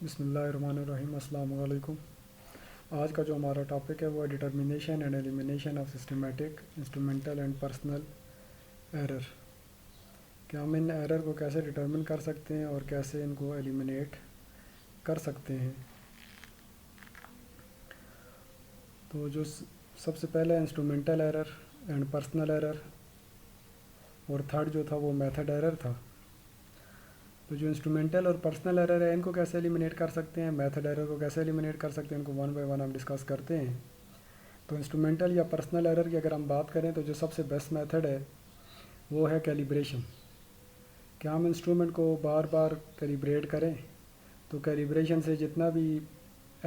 बिस्मिल्लाहिर्रहमानिर्रहीम। अस्सलाम वालेकुम। आज का जो हमारा टॉपिक है वो है determination and elimination of systematic instrumental and personal error. कि हम इन एरर को कैसे डिटर्मिन कर सकते हैं और कैसे इनको एलिमिनेट कर सकते हैं। तो जो सबसे पहले instrumental error and personal error, और थर्ड जो था वो मेथड एरर था। तो जो इंस्ट्रूमेंटल और पर्सनल एरर है इनको कैसे एलिमिनेट कर सकते हैं, मेथड एरर को कैसे एलिमिनेट कर सकते हैं, इनको वन बाय वन हम डिस्कस करते हैं। तो इंस्ट्रूमेंटल या पर्सनल एरर की अगर हम बात करें तो जो सबसे बेस्ट मेथड है वो है कैलिब्रेशन। कि हम इंस्ट्रूमेंट को बार बार कैलिब्रेट करें तो कैलिब्रेशन से जितना भी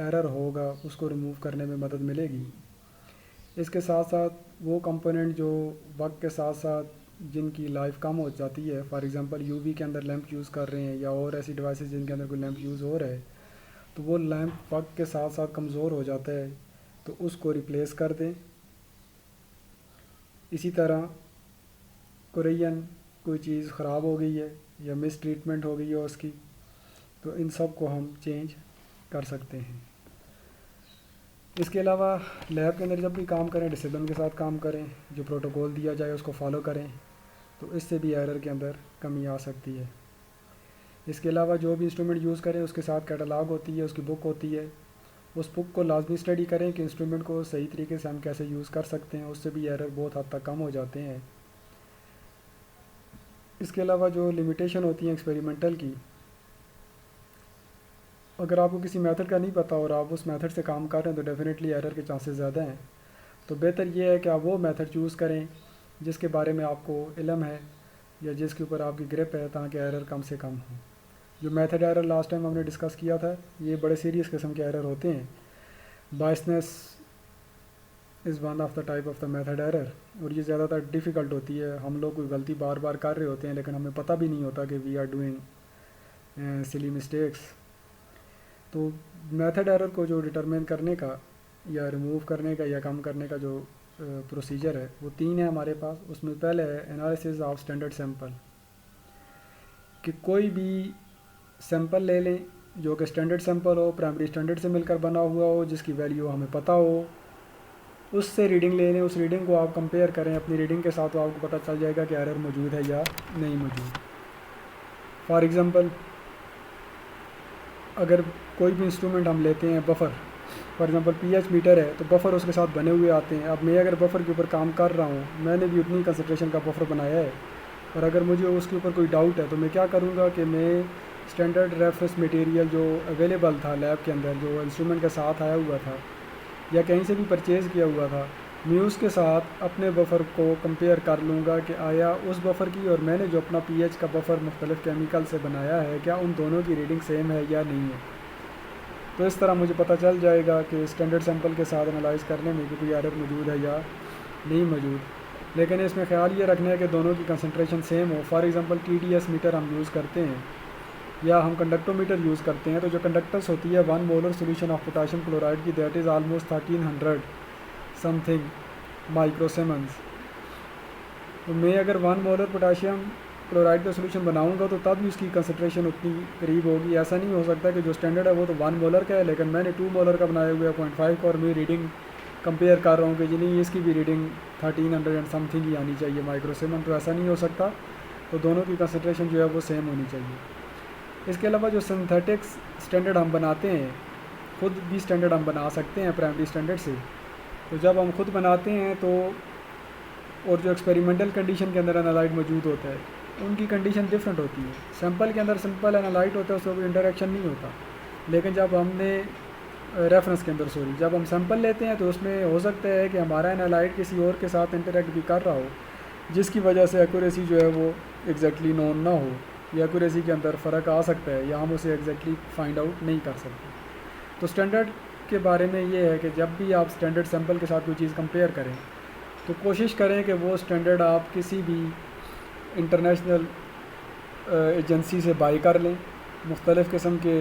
एरर होगा उसको रिमूव करने में मदद मिलेगी। इसके साथ साथ वो कंपोनेंट जो वक्त के साथ साथ जिनकी लाइफ कम हो जाती है, फॉर एग्जांपल यूवी के अंदर लैंप यूज़ कर रहे हैं या और ऐसी डिवाइसेस जिनके अंदर कोई लैंप यूज़ हो रहा है, तो वो लैंप वक्त के साथ साथ कमज़ोर हो जाता है तो उसको रिप्लेस कर दें। इसी तरह कोरियन कोई चीज़ ख़राब हो गई है या मिस ट्रीटमेंट हो गई है उसकी, तो इन सब को हम चेंज कर सकते हैं। इसके अलावा लैब के अंदर जब भी काम करें डिसिप्लिन के साथ काम करें, जो प्रोटोकॉल दिया जाए उसको फॉलो करें, तो इससे भी एरर के अंदर कमी आ सकती है। इसके अलावा जो भी इंस्ट्रूमेंट यूज़ करें उसके साथ कैटलॉग होती है, उसकी बुक होती है, उस बुक को लाजमी स्टडी करें कि इंस्ट्रूमेंट को सही तरीके से हम कैसे यूज़ कर सकते हैं, उससे भी एरर बहुत हद तक कम हो जाते हैं। इसके अलावा जो लिमिटेशन होती हैं एक्सपेरिमेंटल की, अगर आपको किसी मेथड का नहीं पता और आप उस मेथड से काम कर रहे हैं तो डेफिनेटली एरर के चांसेस ज़्यादा हैं। तो बेहतर ये है कि आप वो मेथड चूज़ करें जिसके बारे में आपको इल्म है या जिसके ऊपर आपकी ग्रिप है, ताकि एरर कम से कम हो। जो मेथड एरर लास्ट टाइम हमने डिस्कस किया था, ये बड़े सीरियस किस्म के एरर होते हैं। Biasness is one of the type of the method error, और ये ज़्यादातर डिफ़िकल्ट होती है। हम लोग कोई गलती बार बार कर रहे होते हैं लेकिन हमें पता भी नहीं होता कि we are doing silly mistakes. तो मेथड एरर को जो डिटरमिन करने का या रिमूव करने का या कम करने का जो प्रोसीजर है वो तीन है हमारे पास। उसमें पहले है एनालिसिस ऑफ स्टैंडर्ड सैंपल, कि कोई भी सैंपल ले लें जो कि स्टैंडर्ड सैंपल हो, प्राइमरी स्टैंडर्ड से मिलकर बना हुआ हो, जिसकी वैल्यू हमें पता हो, उससे रीडिंग ले लें। उस रीडिंग को आप कंपेयर करें अपनी रीडिंग के साथ, तो आपको पता चल जाएगा कि एरर मौजूद है या नहीं मौजूद। फॉर एग्ज़ाम्पल, अगर कोई भी इंस्ट्रूमेंट हम लेते हैं, buffer for example pH meter है, तो बफ़र उसके साथ बने हुए आते हैं। अब मैं अगर बफ़र के ऊपर काम कर रहा हूँ, मैंने भी उतनी कंसंट्रेशन का बफ़र बनाया है, और अगर मुझे उसके ऊपर कोई डाउट है तो मैं क्या करूँगा कि मैं स्टैंडर्ड रेफरेंस मटेरियल जो अवेलेबल था लैब के अंदर, जो इंस्ट्रूमेंट के साथ आया हुआ था या कहीं से भी परचेज़ किया हुआ था, मैं उसके साथ अपने बफ़र को कंपेयर कर लूँगा कि आया उस बफ़र की और मैंने जो अपना पीएच का बफ़र मुख्तलिफ़ केमिकल से बनाया है, क्या उन दोनों की रीडिंग सेम है या नहीं है। तो इस तरह मुझे पता चल जाएगा कि स्टैंडर्ड सैंपल के साथ एनालाइज करने में कि कोई एरर मौजूद है या नहीं मौजूद। लेकिन इसमें ख्याल ये रखना है कि दोनों की कंसंट्रेशन सेम हो। फॉर एग्ज़ाम्पल TDS मीटर हम यूज़ करते हैं या हम कंडक्टोमीटर यूज़ करते हैं, तो जो कंडक्टर्स होती है 1 molar solution of potassium chloride की, दैट इज़ आलमोस्ट 1300 समथिंग माइक्रोसेमन्स। तो मैं अगर 1 मोलर पोटाशियम क्लोराइड का सोल्यूशन बनाऊंगा तो तब भी उसकी कंसंट्रेशन उतनी करीब होगी। ऐसा नहीं हो सकता कि जो स्टैंडर्ड है वो तो 1 मोलर का है लेकिन मैंने 2 मोलर का बनाया हुआ है 0.5 का, और मैं रीडिंग कंपेयर कर रहा हूँ कि जी नहीं इसकी भी रीडिंग 1300 एंड समथिंग ही आनी चाहिए माइक्रोसेमन। तो ऐसा नहीं हो सकता। तो दोनों की कंसंट्रेशन जो है वो सेम होनी चाहिए। इसके अलावा जो सिंथेटिक्स स्टैंडर्ड हम बनाते हैं, खुद भी स्टैंडर्ड हम बना सकते हैं प्राइमरी स्टैंडर्ड से। तो जब हम खुद बनाते हैं तो, और जो एक्सपेरिमेंटल कंडीशन के अंदर एनालाइट मौजूद होता है, उनकी कंडीशन डिफरेंट होती है। सैंपल के अंदर सिंपल एनालाइट होता है, उसका कोई इंटरेक्शन नहीं होता। लेकिन जब हमने रेफरेंस के अंदर जब हम सैंपल लेते हैं तो उसमें हो सकता है कि हमारा एनालाइट किसी और के साथ इंटरेक्ट भी कर रहा हो, जिसकी वजह से एक्यूरेसी जो है वो एग्जैक्टली नोन ना हो, या एक्यूरेसी के अंदर फ़र्क आ सकता है या हम उसे एग्जैक्टली फाइंड आउट नहीं कर सकते। तो स्टैंडर्ड के बारे में ये है कि जब भी आप स्टैंडर्ड सैंपल के साथ कोई चीज़ कंपेयर करें तो कोशिश करें कि वो स्टैंडर्ड आप किसी भी इंटरनेशनल एजेंसी से बाई कर लें। मुख्तलिफ़ किस्म के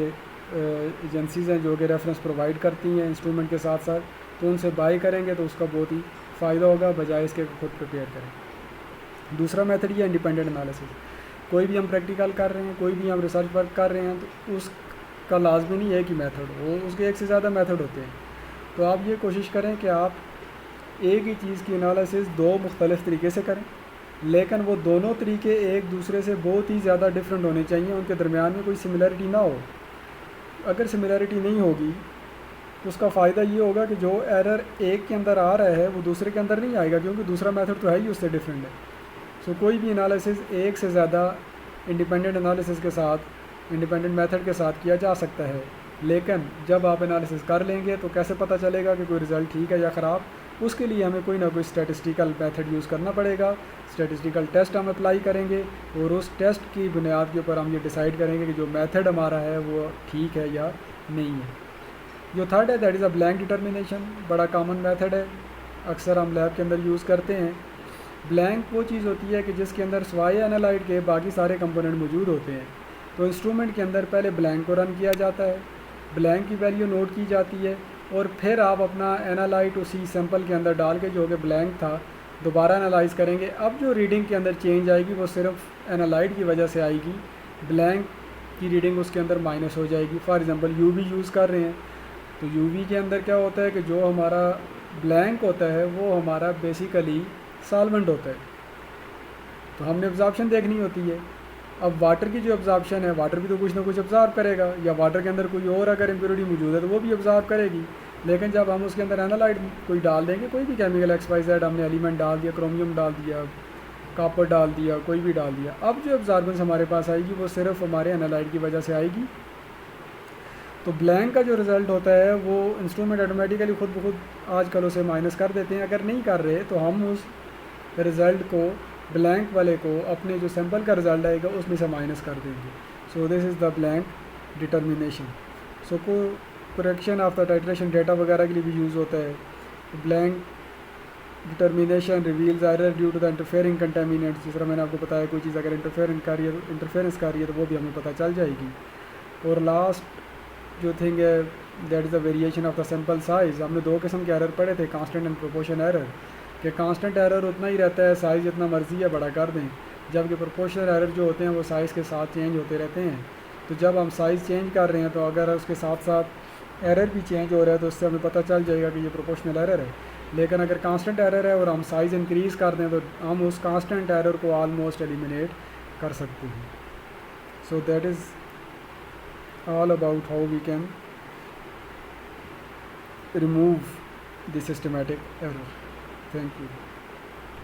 एजेंसीज़ हैं जो कि रेफरेंस प्रोवाइड करती हैं इंस्ट्रूमेंट के साथ साथ, तो उनसे बाई करेंगे तो उसका बहुत ही फ़ायदा होगा बजाय इसके खुद प्रिपेयर करें। दूसरा मेथड ये इंडिपेंडेंट एनालिसिस। कोई भी हम प्रैक्टिकल कर रहे हैं, कोई भी हम रिसर्च वर्क कर रहे हैं, तो उस का लाजमी नहीं है कि मेथड हो, उसके एक से ज़्यादा मेथड होते हैं। तो आप ये कोशिश करें कि आप एक ही चीज़ की एनालिसिस दो मुख्तलिफ़ तरीके से करें, लेकिन वो दोनों तरीके एक दूसरे से बहुत ही ज़्यादा डिफरेंट होने चाहिए, उनके दरमियान में कोई सिमिलरिटी ना हो। अगर सिमिलरिटी नहीं होगी तो उसका फ़ायदा ये होगा कि जो एरर एक के अंदर आ रहा है वो दूसरे के अंदर नहीं आएगा, क्योंकि दूसरा मेथड तो है ही उससे डिफरेंट है। सो कोई भी एनालिसिस एक से ज़्यादा इंडिपेंडेंट एनालिसिस के साथ, इंडिपेंडेंट मेथड के साथ किया जा सकता है, लेकिन जब आप एनालिसिस कर लेंगे तो कैसे पता चलेगा कि कोई रिज़ल्ट ठीक है या ख़राब? उसके लिए हमें कोई ना कोई स्टैटिस्टिकल मेथड यूज़ करना पड़ेगा। स्टैटिस्टिकल टेस्ट हम अप्लाई करेंगे और उस टेस्ट की बुनियाद के ऊपर हम ये डिसाइड करेंगे कि जो मेथड हमारा है वो ठीक है या नहीं है। जो थर्ड है that is a blank determination. बड़ा कॉमन मेथड है, अक्सर हम लैब के अंदर यूज़ करते हैं। ब्लैंक वो चीज़ होती है कि जिसके अंदर सिवाय एनालाइट के बाकी सारे कंपोनेंट मौजूद होते हैं। तो इंस्ट्रूमेंट के अंदर पहले ब्लैंक को रन किया जाता है, ब्लैंक की वैल्यू नोट की जाती है और फिर आप अपना एनालाइट उसी सैंपल के अंदर डाल के, जो कि ब्लैंक था, दोबारा एनालाइज करेंगे। अब जो रीडिंग के अंदर चेंज आएगी वो सिर्फ एनालाइट की वजह से आएगी, ब्लैंक की रीडिंग उसके अंदर माइनस हो जाएगी। फॉर एग्ज़ाम्पल यूवी यूज़ कर रहे हैं तो यूवी के अंदर क्या होता है कि जो हमारा ब्लैंक होता है वो हमारा बेसिकली सॉल्वेंट होता है, तो हमने एब्जॉर्प्शन देखनी होती है। अब वाटर की जो एब्जॉर्प्शन है, वाटर भी तो कुछ ना कुछ एब्जॉर्ब करेगा, या वाटर के अंदर कोई और अगर इम्प्योरिटी मौजूद है तो वो भी एब्जॉर्ब करेगी। लेकिन जब हम उसके अंदर एनालाइट कोई डाल देंगे, कोई भी केमिकल XYZ हमने एलिमेंट डाल दिया, क्रोमियम डाल दिया, कॉपर डाल दिया, कोई भी डाल दिया, अब जो एब्जॉर्बेंस हमारे पास आएगी वो सिर्फ हमारे एनालाइट की वजह से आएगी। तो ब्लैंक का जो रिज़ल्ट होता है वो इंस्ट्रूमेंट ऑटोमेटिकली खुद ब खुद आजकल उसे माइनस कर देते हैं। अगर नहीं कर रहे तो हम उस रिज़ल्ट को, ब्लैंक वाले को, अपने जो सैंपल का रिज़ल्ट आएगा उसमें से माइनस कर देंगे। So this is the blank determination. So को correction of the titration data वगैरह के लिए भी यूज़ होता है। Blank determination reveals error due to the interfering contaminants. जिस तरह मैंने आपको बताया, कोई चीज़ अगर इंटरफेरेंस कर रही है तो वो भी हमें पता चल जाएगी। और लास्ट जो थिंग है that is the variation of the sample size. हमने दो किस्म के एरर पढ़े थे, कांस्टेंट एंड प्रोपोर्शन एरर। कि कांस्टेंट एरर उतना ही रहता है, साइज़ जितना मर्ज़ी है बड़ा कर दें, जबकि प्रोपोर्शनल एरर जो होते हैं वो साइज़ के साथ चेंज होते रहते हैं। तो जब हम साइज़ चेंज कर रहे हैं तो अगर उसके साथ साथ एरर भी चेंज हो रहा है तो उससे हमें पता चल जाएगा कि ये प्रोपोर्शनल एरर है। लेकिन अगर कांस्टेंट एरर है और हम साइज़ इंक्रीज़ कर दें तो हम उस कांस्टेंट एरर को ऑलमोस्ट एलिमिनेट कर सकते हैं। So that is all about how we can remove the systematic error. Thank you.